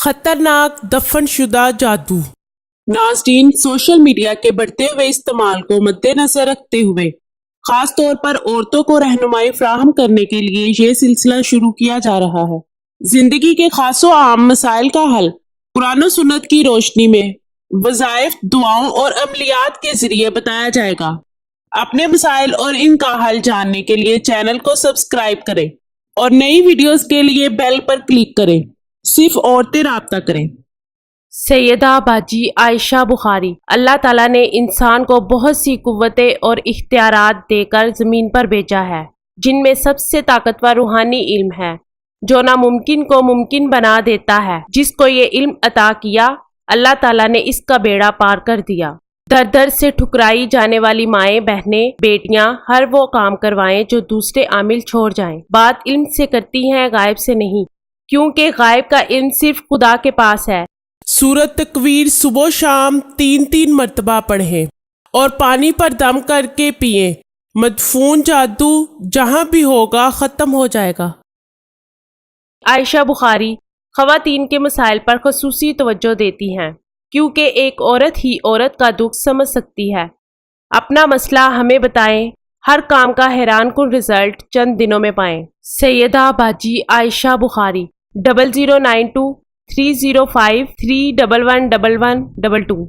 खतरनाक दफन शुदा जादू। नाज़रीन, सोशल मीडिया के बढ़ते हुए इस्तेमाल को मद्देनजर रखते हुए खास तौर पर औरतों को रहनुमाई फराहम करने के लिए ये सिलसिला शुरू किया जा रहा है। जिंदगी के खासो आम मसाइल का हल कुरान और सुन्नत की रोशनी में वज़ाइफ, दुआओं और अमलियात के जरिए बताया जाएगा। अपने मसाइल और इनका हल जानने के लिए चैनल को सब्सक्राइब करें और नई वीडियोस के लिए बेल पर क्लिक करें। सिर्फ औरतें राब्ता करें। सैयदा बाजी आयशा बुखारी। अल्लाह ताला ने इंसान को बहुत सी कुव्वतें और इख्तियारात देकर ज़मीन पर भेजा है, जिनमें सबसे ताकतवर रूहानी इल्म है जो नामुमकिन को मुमकिन बना देता है। जिसको ये इल्म अता किया, अल्लाह ताला ने इसका बेड़ा पार कर दिया। दर दर से ठुकराई जाने वाली माएँ, बहनें, बेटियां हर वो काम करवाएं जो दूसरे आमिल छोड़ जाएं। बात इल्म से करती हैं, गायब से नहीं, क्योंकि गायब का इल्म सिर्फ खुदा के पास है। सूरत तकवीर सुबह शाम 3-3 मरतबा पढ़ें और पानी पर दम करके पिएं। मदफून जादू जहां भी होगा खत्म हो जाएगा। आयशा बुखारी ख़वातीन के मसाइल पर ख़ुसूसी तवज्जो देती हैं, क्योंकि एक औरत ही औरत का दुख समझ सकती है। अपना मसला हमें बताएं, हर काम का हैरान कुन रिजल्ट चंद दिनों में पाएं। सैयदा बाजी आयशा बुखारी 0092 305 3111122।